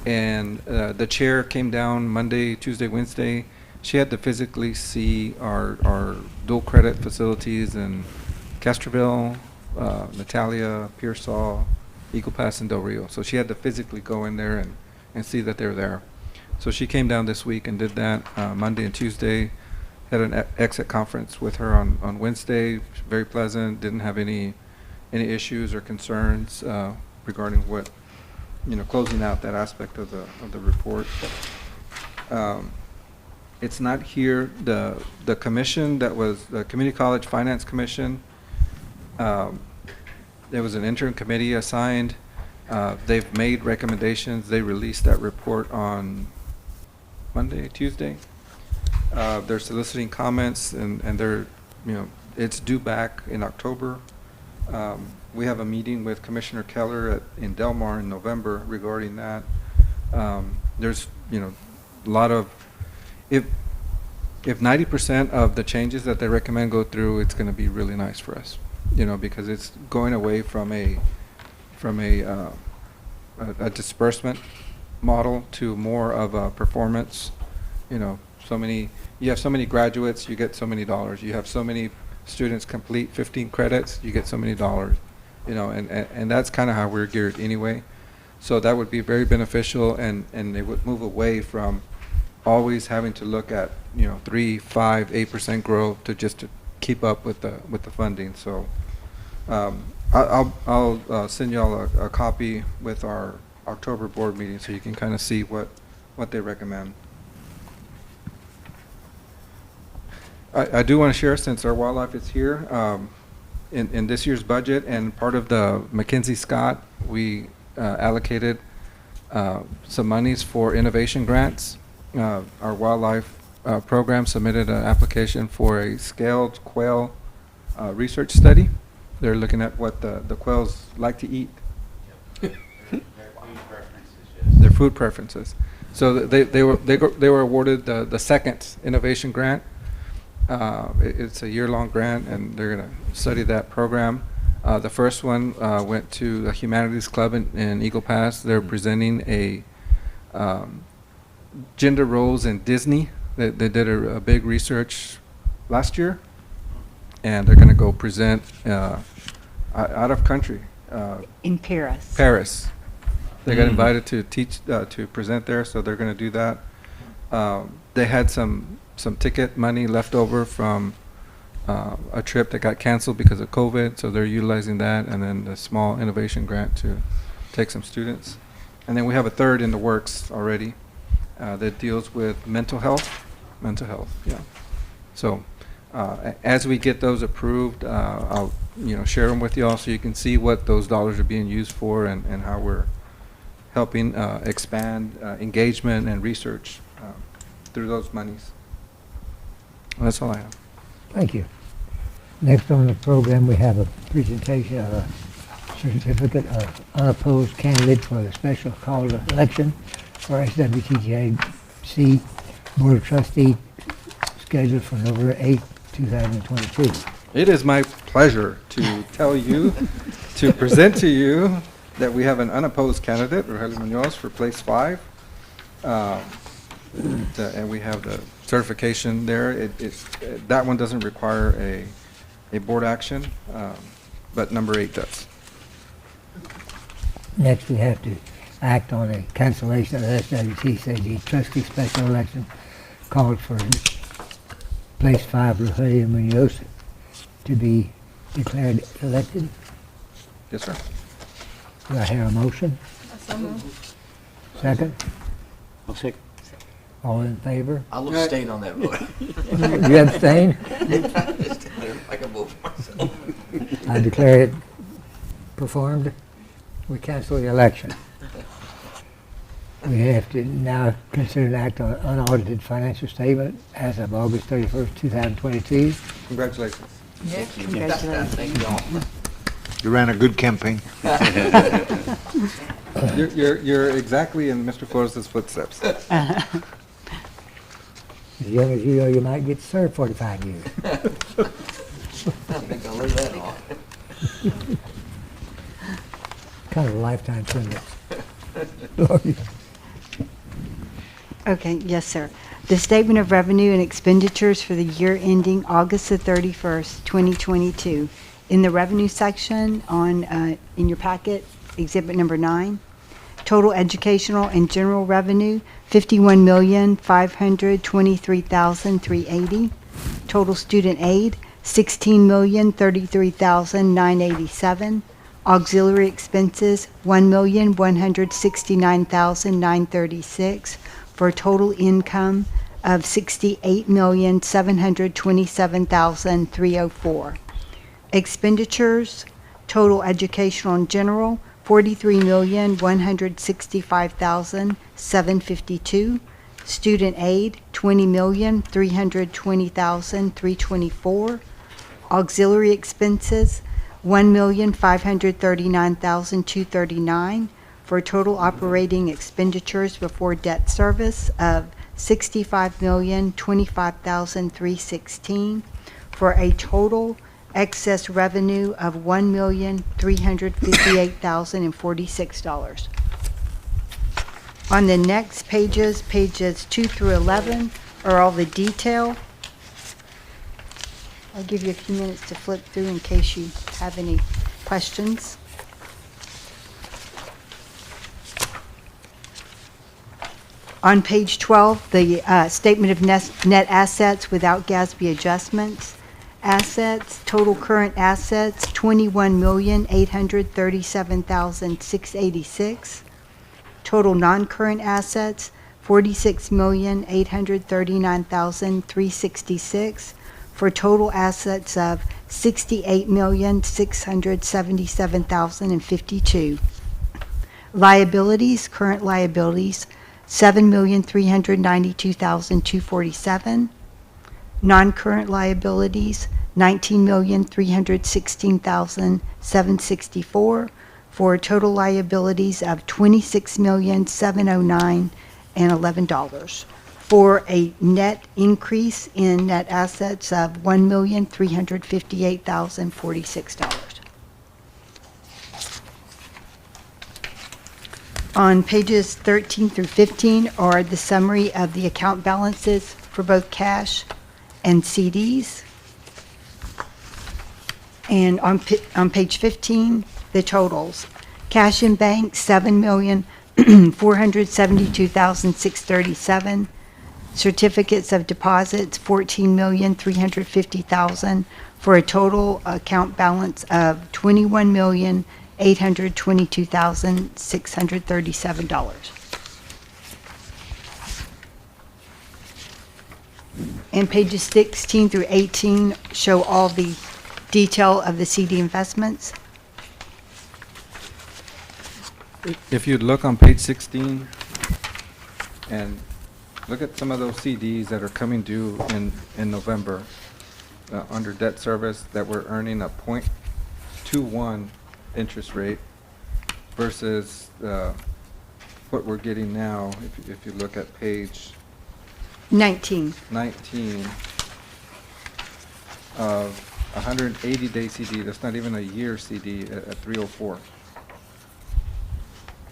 And the chair came down Monday, Tuesday, Wednesday. She had to physically see our dual credit facilities in Castroville, Natalia, Pearsall, Eagle Pass, and Del Rio. So she had to physically go in there and see that they're there. So she came down this week and did that Monday and Tuesday. Had an exit conference with her on Wednesday. Very pleasant. Didn't have any issues or concerns regarding what, you know, closing out that aspect of the report. It's not here. The commission that was the Community College Finance Commission. There was an interim committee assigned. They've made recommendations. They released that report on Monday, Tuesday. They're soliciting comments, and they're, you know, it's due back in October. We have a meeting with Commissioner Keller in Del Mar in November regarding that. There's, you know, a lot of, if 90% of the changes that they recommend go through, it's going to be really nice for us, you know, because it's going away from a disbursement model to more of a performance. You know, you have so many graduates, you get so many dollars. You have so many students complete 15 credits, you get so many dollars. You know, and that's kind of how we're geared anyway. So that would be very beneficial, and they would move away from always having to look at, you know, 3%, 5%, 8% growth to keep up with the funding. So I'll send y'all a copy with our October board meeting so you can kind of see what they recommend. I do want to share, since our wildlife is here, in this year's budget and part of the Mackenzie Scott, we allocated some monies for innovation grants. Our wildlife program submitted an application for a scaled quail research study. They're looking at what the quails like to eat. Their food preferences. So they were awarded the second innovation grant. It's a year-long grant, and they're going to study that program. The first one went to the Humanities Club in Eagle Pass. They're presenting a gender roles in Disney. They did a big research last year, and they're going to go present out of country. In Paris. Paris. They got invited to teach to present there, so they're going to do that. They had some ticket money left over from a trip that got canceled because of COVID, so they're utilizing that, and then the small innovation grant to take some students. And then we have a third in the works already that deals with mental health. Mental health, yeah. So as we get those approved, I'll share them with you all so you can see what those dollars are being used for and how we're helping expand engagement and research through those monies. That's all I have. Thank you. Next on the program, we have a presentation of a certificate of unopposed candidate for the special call election for swtjc Board of Trustees scheduled for November 8, 2022. It is my pleasure to tell you, to present to you that we have an unopposed candidate, Rogelio Munoz, for place 5. And we have the certification there. That one doesn't require a board action, but number 8 does. Next, we have to act on a cancellation of the swtjc trustee special election called for place 5, Rogelio Munoz, to be declared elected. Yes, sir. Do I hear a motion? Second? I'll second. All in favor? I'll abstain on that vote. You abstain? I can vote for myself. I declare it performed. We cancel the election. We have to now consider an act on unaudited financial statement as of August 31st, 2022. Congratulations. Yeah, congratulations. Thank you all. You ran a good campaign. You're exactly in Mr. Flores' footsteps. As young as you are, you might get served 45 years. I think I'll leave that off. Kind of a lifetime sentence. Okay, yes, sir. The statement of revenue and expenditures for the year ending August the 31st, 2022. In the revenue section in your packet, exhibit number 9, total educational and general revenue, $51,523,380. Total student aid, $16,033,987. Auxiliary expenses, $1,169,936, for a total income of $68,727,304. Expenditures, total educational and general, $43,165,752. Student aid, $20,320,324. Auxiliary expenses, $1,539,239, for total operating expenditures before debt service of $65,025,316, for a total excess revenue of $1,358,046. On the next pages 2 through 11, are all the detail. I'll give you a few minutes to flip through in case you have any questions. On page 12, the statement of net assets without GASB adjustments. Assets, total current assets, $21,837,686. Total non-current assets, $46,839,366. For total assets of $68,677,052. Liabilities, current liabilities, $7,392,247. Non-current liabilities, $19,316,764, for total liabilities of $26,709,011, for a net increase in net assets of $1,358,046. On pages 13 through 15 are the summary of the account balances for both cash and CDs. And on page 15, the totals. Cash in bank, $7,472,637. Certificates of deposits, $14,350,000, for a total account balance of $21,887,000. $822,637. And pages 16 through 18 show all the detail of the CD investments. If you look on page 16 and look at some of those CDs that are coming due in November under debt service that we're earning a .21 interest rate versus what we're getting now, if you look at page 19. 19 of 180-day CD, that's not even a year CD at 304.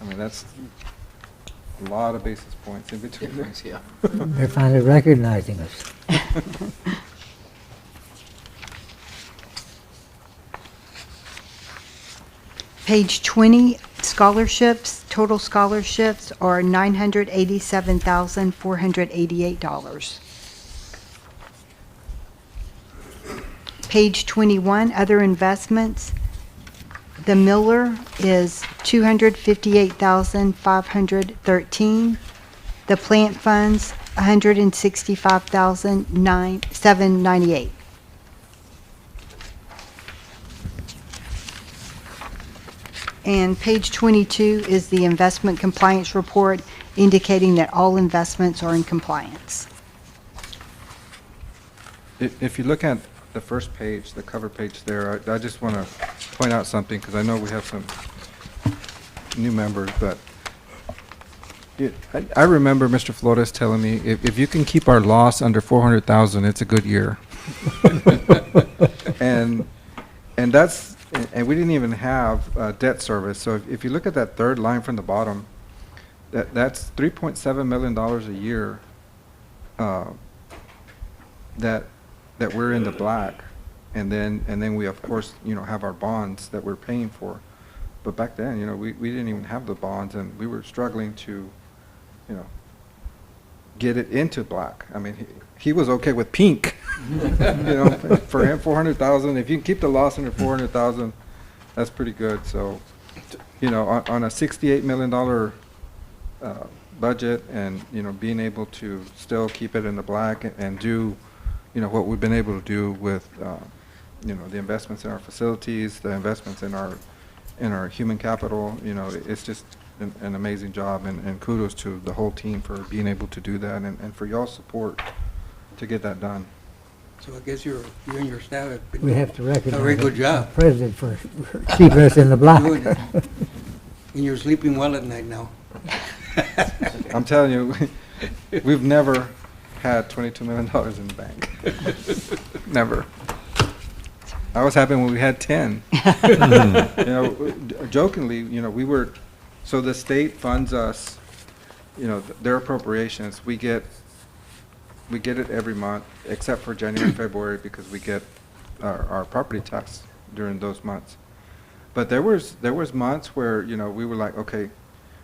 I mean, that's a lot of basis points in between there. Yeah. They're finally recognizing us. Page 20, scholarships, total scholarships are $987,488. Page 21, other investments, the Miller is $258,513. The plant funds, $165,798. And page 22 is the investment compliance report indicating that all investments are in compliance. If you look at the first page, the cover page there, I just want to point out something because I know we have some new members, but I remember Mr. Flores telling me, if you can keep our loss under 400,000, it's a good year. and we didn't even have debt service. So if you look at that third line from the bottom, that's $3.7 million a year that we're in the black, and then we of course have our bonds that we're paying for. But back then, we didn't even have the bonds, and we were struggling to get it into black. I mean, he was okay with pink. For him, 400,000. If you can keep the loss under 400,000, that's pretty good. So, on a $68 million budget, and being able to still keep it in the black and do, what we've been able to do with, the investments in our facilities, the investments in our human capital. It's just an amazing job, and kudos to the whole team for being able to do that, and for y'all's support to get that done. So I guess you and your staff have been We have to doing recognize a very good the job. president for keeping us in the black. Doing it. And you're sleeping well at night now. I'm telling you, we've never had $22 million in the bank. Never. I was happy when we had 10. Jokingly, we were, so the state funds us, their appropriations. We get it every month, except for January and February, because we get our property tax during those months. But there was months where, we were like, okay,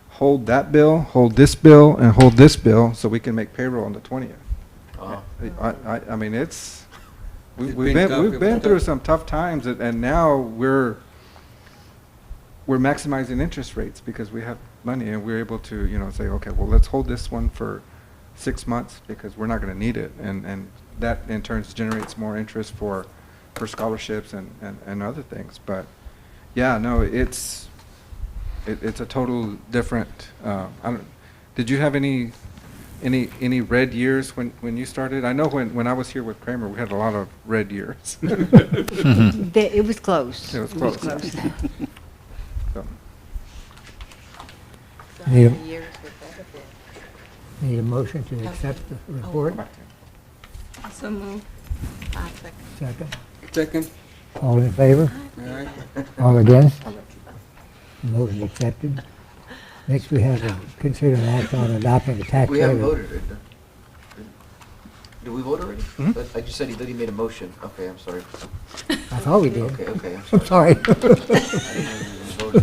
hold that bill, hold this bill, and hold this bill so we can make payroll on the 20th. I mean, we've been through some tough times, and now we're maximizing interest rates because we have money, and we're able to, say, okay, well, let's hold this one for 6 months because we're not going to need it, and that in turn generates more interest for scholarships and other things. But yeah, no, it's a total different. Did you have any red years when you started? I know when I was here with Kramer, we had a lot of red years. It was close. It was close. So. Need a motion to accept the report? So move. Second. Second. All in favor? All right. All against? Motion accepted. Next, we have to consider an act on adopting the tax rate. We haven't of- voted, right? Did we vote already? I just said he made a motion. Okay, I'm sorry. I thought we did. Okay, I'm I'm sorry. sorry.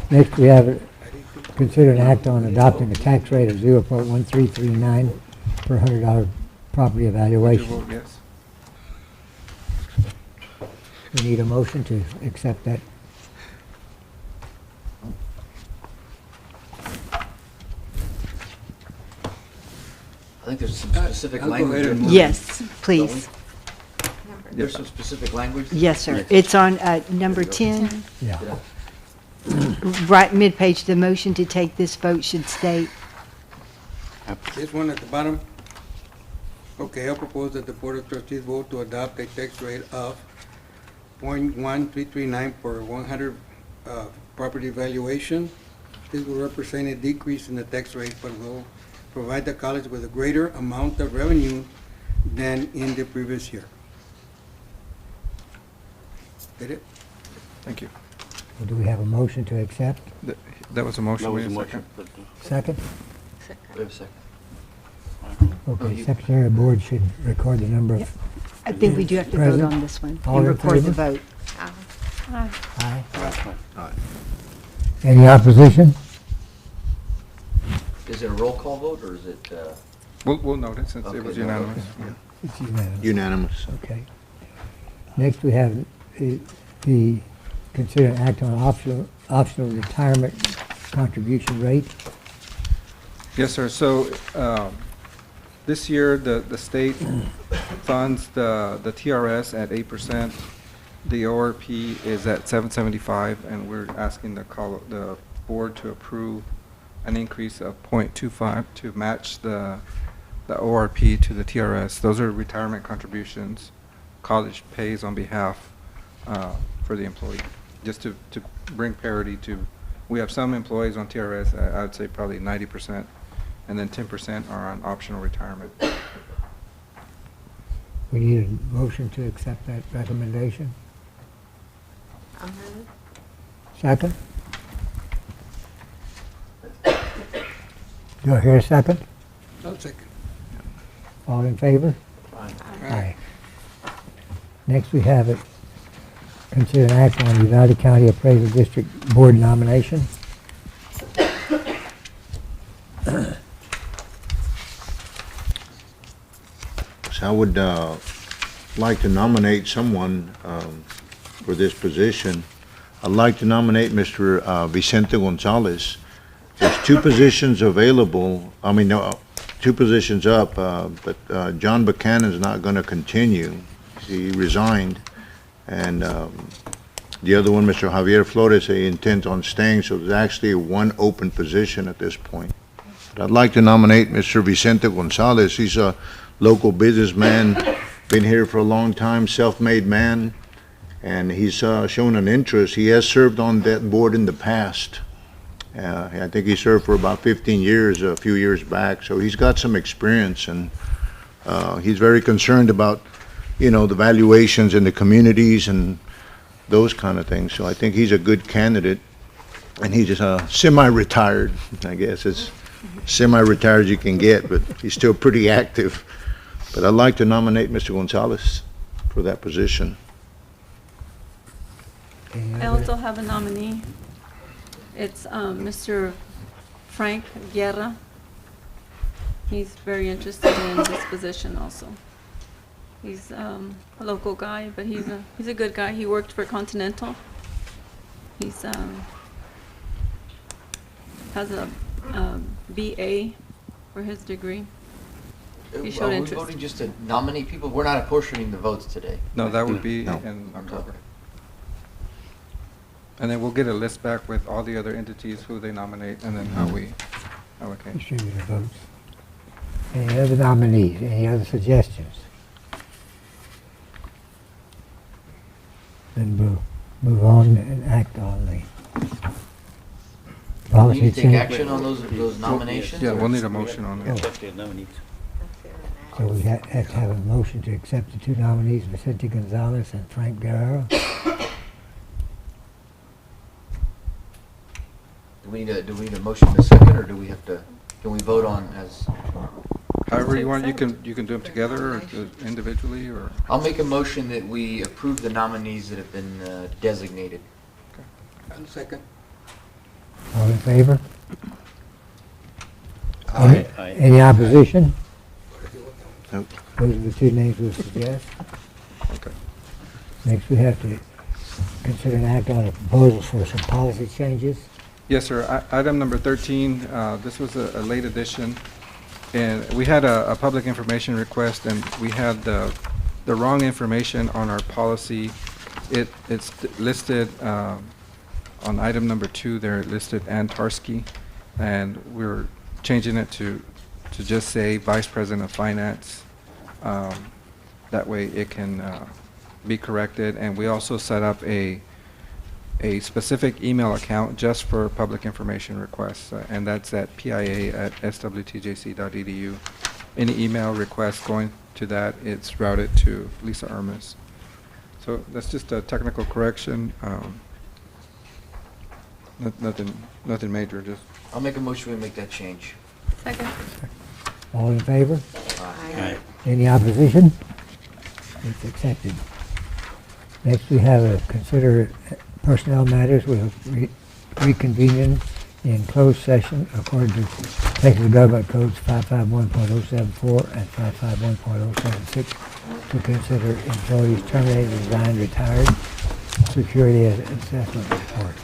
Next, we have to consider an act on adopting a tax rate of 0.1339 per $100 property Did you evaluation. vote yes? We need a motion to accept that. specific I'll go language. ahead and move. Yes, please. There's some specific language? Yes, sir. It's on number 10, Yeah. right mid-page. The motion to take this vote should state, This one at the bottom. Okay, I propose that the Board of Trustees vote to adopt a tax rate of 0.1339 per 100 property valuation. This will represent a decrease in the tax rate, but will provide the college with a greater amount of revenue than in the previous year. Get it? Thank you. Well, do we have a motion to accept? That was a motion. That was Wait the a second. motion. Second? Wait a second. Okay, Secretary of Board should record the number of, I think we do have to vote Present. on this one All and in record the favor? vote. aye. Any opposition? Is it a roll call vote, or is it, We'll note it since it Okay, was no, unanimous. okay. It's unanimous. Unanimous. Okay. Next, we have the consider an act on optional retirement contribution rate. Yes, sir. So this year, the state funds the TRS at 8%. The ORP is at 775, and we're asking the board to approve an increase of 0.25 to match the ORP to the TRS. Those are retirement contributions college pays on behalf for the employee, just to bring parity to. We have some employees on TRS, I would say probably 90%, and then 10% are on optional retirement. We need a motion to accept that recommendation. Second? Do I hear a second? I'll second. All in favor? Aye. Next, we have it, consider an act on Uvalde County Appraisal District Board nomination. So I would like to nominate someone for this position. I'd like to nominate Mr. Vicente Gonzalez. There's two positions available, two positions up, but John Buchanan's not going to continue. He resigned. And the other one, Mr. Javier Flores, he intends on staying, so there's actually one open position at this point. But I'd like to nominate Mr. Vicente Gonzalez. He's a local businessman, been here for a long time, self-made man, and he's shown an interest. He has served on that board in the past. I think he served for about 15 years, a few years back, so he's got some experience, and he's very concerned about, the valuations in the communities and those kind of things. So I think he's a good candidate, and he's just semi-retired, I guess. As semi-retired as you can get, but he's still pretty active. But I'd like to nominate Mr. Gonzalez for that position. I also have a nominee. It's Mr. Frank Guerra. He's very interested in this position also. He's a local guy, but he's a good guy. He worked for Continental. He's has a BA for his degree. He showed are we interest. voting just to nominate people? We're not apportioning the votes today. No, that would be No. in October. And then we'll get a list back with all the other entities, who they nominate, and then how we allocate. Distribute the votes. Any other nominees? Any other suggestions? Then we'll move on and act on the Do we policy need to take change. action on those nominations? Yeah, or- we'll need a motion on that. Accept the nominees. So we have to have a motion to accept the two nominees, Vicente Gonzalez and Frank Guerrero. Do we need a motion in a second, or can we vote on as? However you want, you can do them together or individually, or? I'll make a motion that we approve the nominees that have been designated. I'll second. All in favor? Aye. Any opposition? Nope. Those are the two names we'll suggest. Okay. Next, we have to consider an act on a proposal for some policy changes. Yes, sir. Item number 13, this was a late addition. And we had a public information request, and we had the wrong information on our policy. It's listed on item number 2 there, listed Antarski, and we're changing it to just say Vice President of Finance. That way it can be corrected. And we also set up a specific email account just for public information requests, and that's at pia@swtjc.edu. Any email request going to that, it's routed to Lisa Ermis. So that's just a technical correction. Nothing major, just. I'll make a motion to make that change. Second. All in favor? Aye. Any opposition? It's accepted. Next, we have a consider personnel matters. We'll reconvene in closed session according to Texas Government Codes 551.074 and 551.076 to consider employees terminated, resigned, retired, security assessment report.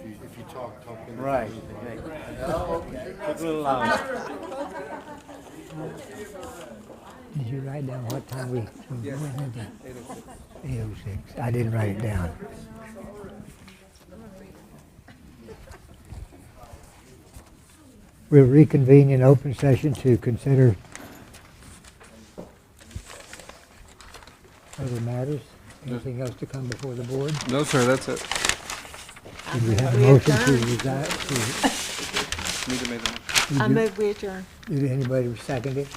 If you talk in the. Right. Took a little loud. Did you write down what time we went into? 8:06. I didn't write it down. We'll reconvene in open session to consider other matters. Anything else to come before the board? No, sir, that's it. Did we have a motion to resign? Need to make the. I move we adjourn. Did anybody second it?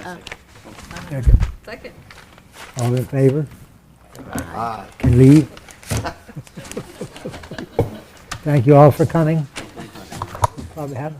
Uh, Second. Second. All in favor? Can leave. Thank you all for coming. Probably have